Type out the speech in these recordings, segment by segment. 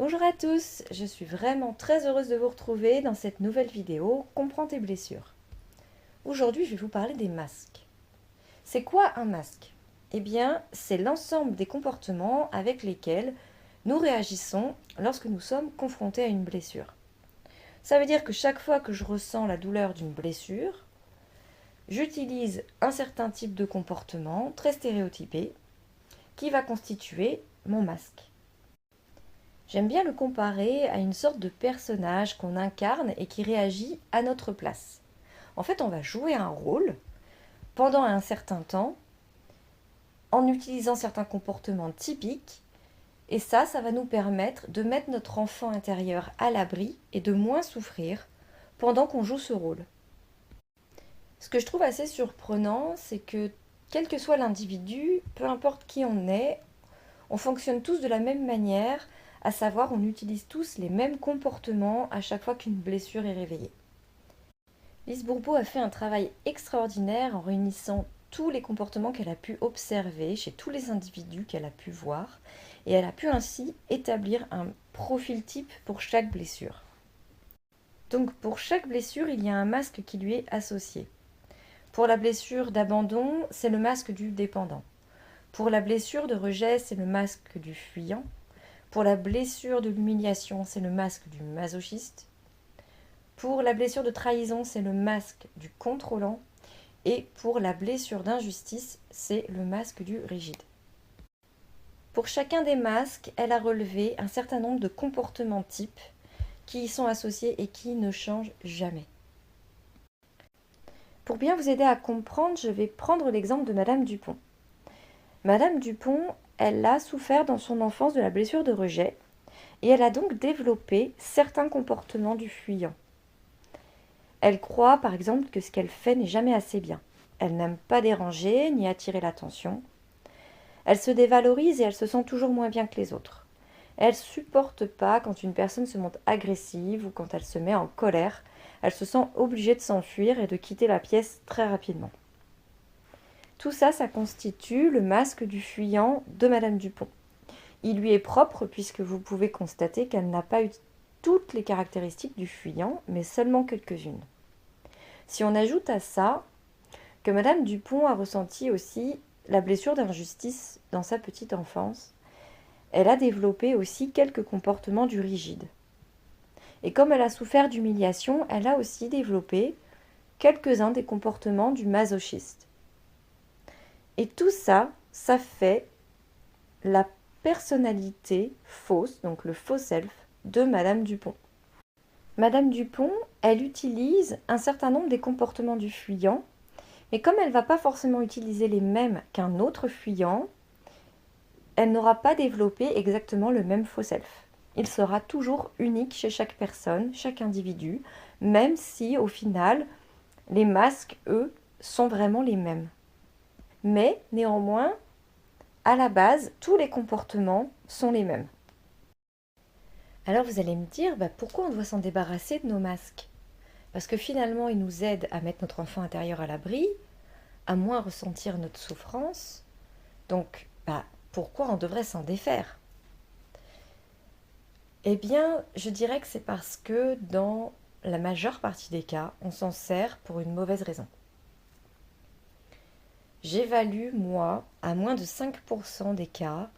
Bonjour à tous, je suis vraiment très heureuse de vous retrouver dans cette nouvelle vidéo « Comprends tes blessures ». Aujourd'hui, je vais vous parler des masques. C'est quoi un masque? Eh bien, c'est l'ensemble des comportements avec lesquels nous réagissons lorsque nous sommes confrontés à une blessure. Ça veut dire que chaque fois que je ressens la douleur d'une blessure, j'utilise un certain type de comportement très stéréotypé qui va constituer mon masque. J'aime bien le comparer à une sorte de personnage qu'on incarne et qui réagit à notre place. En fait, on va jouer un rôle pendant un certain temps en utilisant certains comportements typiques et ça va nous permettre de mettre notre enfant intérieur à l'abri et de moins souffrir pendant qu'on joue ce rôle. Ce que je trouve assez surprenant, c'est que quel que soit l'individu, peu importe qui on est, on fonctionne tous de la même manière, à savoir on utilise tous les mêmes comportements à chaque fois qu'une blessure est réveillée. Lise Bourbeau a fait un travail extraordinaire en réunissant tous les comportements qu'elle a pu observer chez tous les individus qu'elle a pu voir, et elle a pu ainsi établir un profil type pour chaque blessure. Donc pour chaque blessure, il y a un masque qui lui est associé. Pour la blessure d'abandon, c'est le masque du dépendant. Pour la blessure de rejet, c'est le masque du fuyant. Pour la blessure de l'humiliation, c'est le masque du masochiste. Pour la blessure de trahison, c'est le masque du contrôlant. Et pour la blessure d'injustice, c'est le masque du rigide. Pour chacun des masques, elle a relevé un certain nombre de comportements types qui y sont associés et qui ne changent jamais. Pour bien vous aider à comprendre, je vais prendre l'exemple de Madame Dupont. Madame Dupont, elle a souffert dans son enfance de la blessure de rejet et elle a donc développé certains comportements du fuyant. Elle croit par exemple que ce qu'elle fait n'est jamais assez bien. Elle n'aime pas déranger ni attirer l'attention. Elle se dévalorise et elle se sent toujours moins bien que les autres. Elle ne supporte pas quand une personne se montre agressive ou quand elle se met en colère. Elle se sent obligée de s'enfuir et de quitter la pièce très rapidement. Tout ça, ça constitue le masque du fuyant de Madame Dupont. Il lui est propre puisque vous pouvez constater qu'elle n'a pas eu toutes les caractéristiques du fuyant, mais seulement quelques-unes. Si on ajoute à ça que Madame Dupont a ressenti aussi la blessure d'injustice dans sa petite enfance, elle a développé aussi quelques comportements du rigide. Et comme elle a souffert d'humiliation, elle a aussi développé quelques-uns des comportements du masochiste. Et tout ça, ça fait la personnalité fausse, donc le faux self, de Madame Dupont. Madame Dupont, elle utilise un certain nombre des comportements du fuyant, mais comme elle ne va pas forcément utiliser les mêmes qu'un autre fuyant, elle n'aura pas développé exactement le même faux self. Il sera toujours unique chez chaque personne, chaque individu, même si au final, les masques, eux, sont vraiment les mêmes. Mais néanmoins, à la base, tous les comportements sont les mêmes. Alors vous allez me dire, pourquoi on doit s'en débarrasser de nos masques? Parce que finalement, ils nous aident à mettre notre enfant intérieur à l'abri, à moins ressentir notre souffrance. Donc, pourquoi on devrait s'en défaire? Eh bien, je dirais que c'est parce que dans la majeure partie des cas, on s'en sert pour une mauvaise raison. J'évalue, moi, à moins de 5% des cas,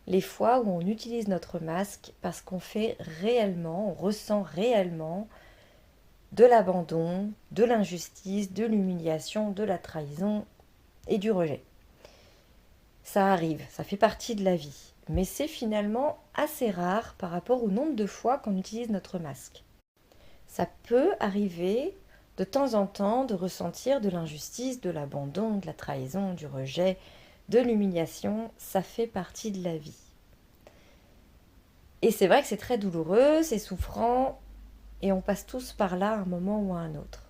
les fois où on utilise notre masque parce qu'on fait réellement, on ressent réellement de l'abandon, de l'injustice, de l'humiliation, de la trahison et du rejet. Ça arrive, ça fait partie de la vie, mais c'est finalement assez rare par rapport au nombre de fois qu'on utilise notre masque. Ça peut arriver de temps en temps de ressentir de l'injustice, de l'abandon, de la trahison, du rejet, de l'humiliation, ça fait partie de la vie. Et c'est vrai que c'est très douloureux, c'est souffrant, et on passe tous par là à un moment ou à un autre.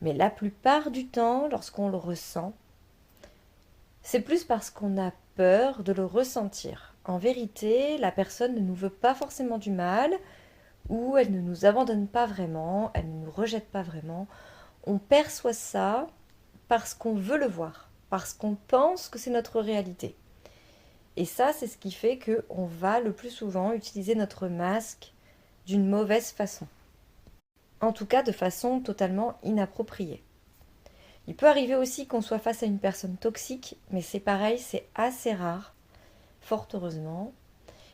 Mais la plupart du temps, lorsqu'on le ressent, c'est plus parce qu'on a peur de le ressentir. En vérité, la personne ne nous veut pas forcément du mal, ou elle ne nous abandonne pas vraiment, elle ne nous rejette pas vraiment. On perçoit ça parce qu'on veut le voir, parce qu'on pense que c'est notre réalité. Et ça, c'est ce qui fait qu'on va le plus souvent utiliser notre masque d'une mauvaise façon. En tout cas, de façon totalement inappropriée. Il peut arriver aussi qu'on soit face à une personne toxique, mais c'est pareil, c'est assez rare, fort heureusement.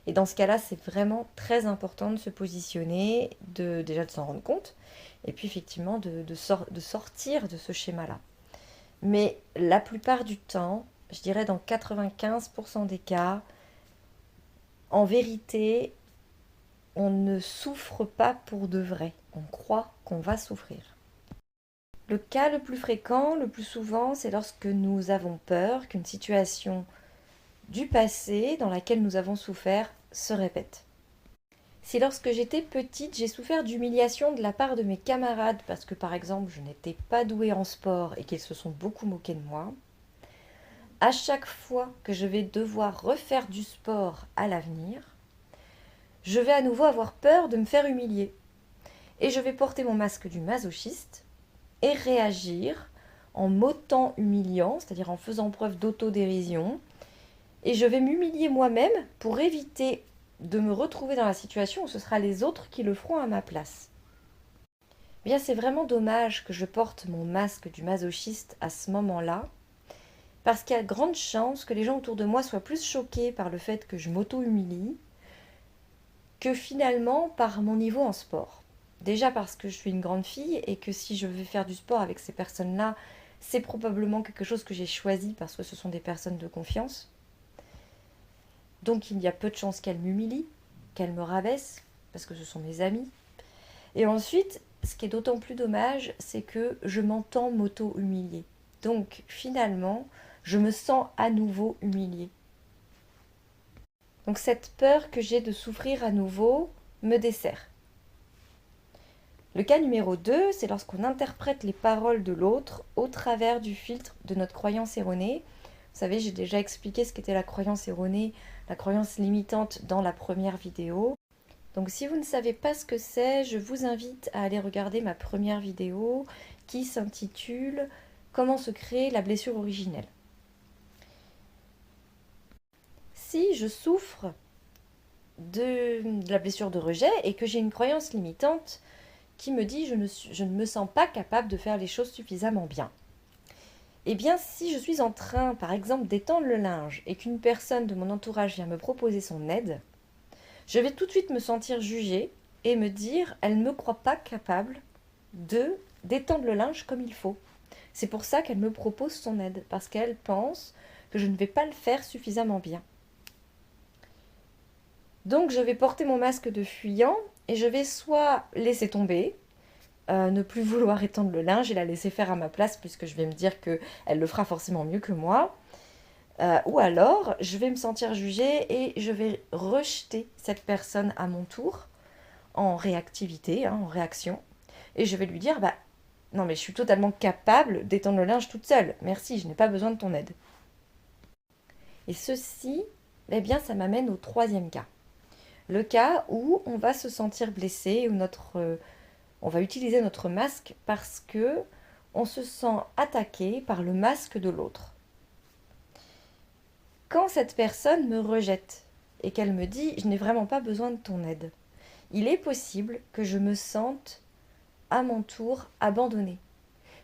Et dans ce cas-là, c'est vraiment très important de se positionner, déjà de s'en rendre compte, et puis effectivement de sortir de ce schéma-là. Mais la plupart du temps, je dirais dans 95% des cas, en vérité, on ne souffre pas pour de vrai. On croit qu'on va souffrir. Le cas le plus fréquent, le plus souvent, c'est lorsque nous avons peur qu'une situation du passé dans laquelle nous avons souffert se répète. Si lorsque j'étais petite, j'ai souffert d'humiliation de la part de mes camarades parce que par exemple je n'étais pas douée en sport et qu'ils se sont beaucoup moqués de moi, à chaque fois que je vais devoir refaire du sport à l'avenir, je vais à nouveau avoir peur de me faire humilier. Et je vais porter mon masque du masochiste et réagir en m'auto-humiliant, c'est-à-dire en faisant preuve d'autodérision. Et je vais m'humilier moi-même pour éviter de me retrouver dans la situation où ce sera les autres qui le feront à ma place. Eh bien, c'est vraiment dommage que je porte mon masque du masochiste à ce moment-là, parce qu'il y a de grandes chances que les gens autour de moi soient plus choqués par le fait que je m'auto-humilie que finalement par mon niveau en sport. Déjà parce que je suis une grande fille et que si je vais faire du sport avec ces personnes-là, c'est probablement quelque chose que j'ai choisi parce que ce sont des personnes de confiance. Donc il y a peu de chances qu'elles m'humilient, qu'elles me rabaissent, parce que ce sont mes amis. Et ensuite, ce qui est d'autant plus dommage, c'est que je m'entends m'auto-humilier. Donc finalement, je me sens à nouveau humiliée. Donc cette peur que j'ai de souffrir à nouveau me dessert. Le cas numéro 2, c'est lorsqu'on interprète les paroles de l'autre au travers du filtre de notre croyance erronée. Vous savez, j'ai déjà expliqué ce qu'était la croyance erronée, la croyance limitante dans la première vidéo. Donc si vous ne savez pas ce que c'est, je vous invite à aller regarder ma première vidéo qui s'intitule « Comment se créer la blessure originelle ». Si je souffre de la blessure de rejet et que j'ai une croyance limitante qui me dit je ne me sens pas capable de faire les choses suffisamment bien. Eh bien, si je suis en train, par exemple, d'étendre le linge et qu'une personne de mon entourage vient me proposer son aide, je vais tout de suite me sentir jugée et me dire elle ne me croit pas capable d'étendre le linge comme il faut. C'est pour ça qu'elle me propose son aide, parce qu'elle pense que je ne vais pas le faire suffisamment bien. Donc je vais porter mon masque de fuyant et je vais soit laisser tomber, ne plus vouloir étendre le linge et la laisser faire à ma place puisque je vais me dire qu'elle le fera forcément mieux que moi. Ou alors je vais me sentir jugée et je vais rejeter cette personne à mon tour en réactivité, en réaction. Et je vais lui dire, bah non mais je suis totalement capable d'étendre le linge toute seule. Merci, je n'ai pas besoin de ton aide. Et ceci, eh bien ça m'amène au troisième cas. Le cas où on va se sentir blessé, où on va utiliser notre masque parce que on se sent attaqué par le masque de l'autre. Quand cette personne me rejette et qu'elle me dit « je n'ai vraiment pas besoin de ton aide », il est possible que je me sente à mon tour abandonnée.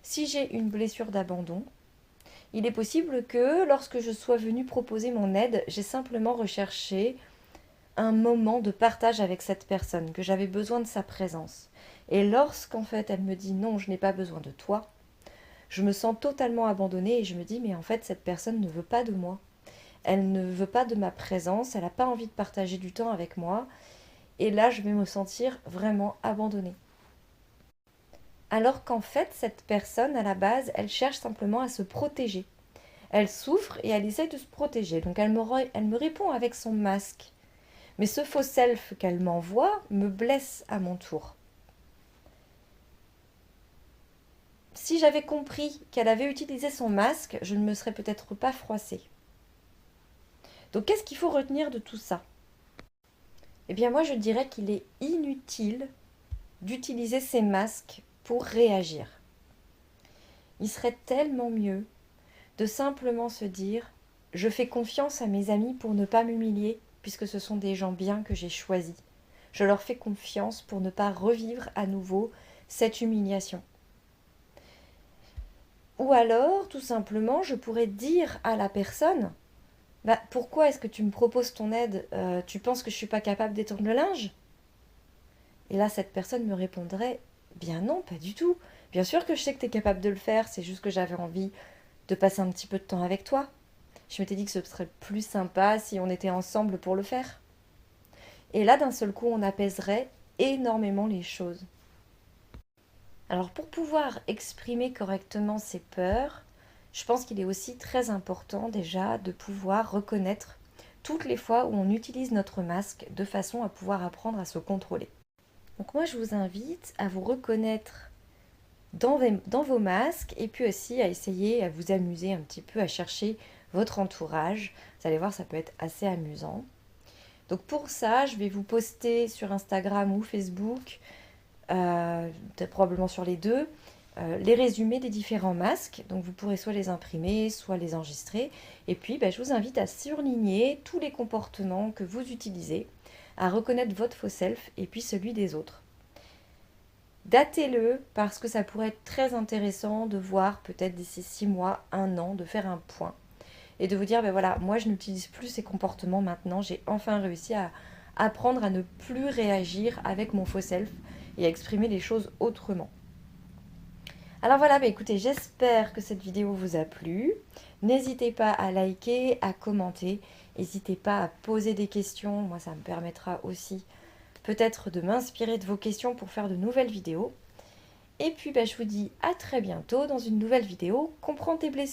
Si j'ai une blessure d'abandon, il est possible que lorsque je sois venue proposer mon aide, j'ai simplement recherché un moment de partage avec cette personne, que j'avais besoin de sa présence. Et lorsqu'en fait elle me dit non, je n'ai pas besoin de toi, je me sens totalement abandonnée et je me dis mais en fait cette personne ne veut pas de moi. Elle ne veut pas de ma présence, elle n'a pas envie de partager du temps avec moi. Et là je vais me sentir vraiment abandonnée. Alors qu'en fait cette personne à la base, elle cherche simplement à se protéger. Elle souffre et elle essaye de se protéger. Donc elle me répond avec son masque. Mais ce faux self qu'elle m'envoie me blesse à mon tour. Si j'avais compris qu'elle avait utilisé son masque, je ne me serais peut-être pas froissée. Donc qu'est-ce qu'il faut retenir de tout ça? Eh bien moi je dirais qu'il est inutile d'utiliser ces masques pour réagir. Il serait tellement mieux de simplement se dire Je fais confiance à mes amis pour ne pas m'humilier, puisque ce sont des gens bien que j'ai choisis. Je leur fais confiance pour ne pas revivre à nouveau cette humiliation. Ou alors, tout simplement, je pourrais dire à la personne, bah, pourquoi est-ce que tu me proposes ton aide? Tu penses que je ne suis pas capable d'étendre le linge? Et là, cette personne me répondrait, bien non, pas du tout. Bien sûr que je sais que tu es capable de le faire, c'est juste que j'avais envie de passer un petit peu de temps avec toi. Je m'étais dit que ce serait plus sympa si on était ensemble pour le faire. Et là, d'un seul coup, on apaiserait énormément les choses. Alors, pour pouvoir exprimer correctement ses peurs, je pense qu'il est aussi très important déjà de pouvoir reconnaître toutes les fois où on utilise notre masque de façon à pouvoir apprendre à se contrôler. Donc moi, je vous invite à vous reconnaître dans vos masques et puis aussi à essayer à vous amuser un petit peu à chercher votre entourage. Vous allez voir, ça peut être assez amusant. Donc pour ça, je vais vous poster sur Instagram ou Facebook, probablement sur les deux, les résumés des différents masques. Donc vous pourrez soit les imprimer, soit les enregistrer. Et puis je vous invite à surligner tous les comportements que vous utilisez, à reconnaître votre faux self et puis celui des autres. Datez-le parce que ça pourrait être très intéressant de voir peut-être d'ici 6 mois, 1 an, de faire un point et de vous dire, voilà, moi je n'utilise plus ces comportements maintenant, j'ai enfin réussi à apprendre à ne plus réagir avec mon faux self et à exprimer les choses autrement. Alors voilà, écoutez, j'espère que cette vidéo vous a plu. N'hésitez pas à liker, à commenter, n'hésitez pas à poser des questions, moi ça me permettra aussi peut-être de m'inspirer de vos questions pour faire de nouvelles vidéos. Et puis je vous dis à très bientôt dans une nouvelle vidéo. Comprends tes blessures.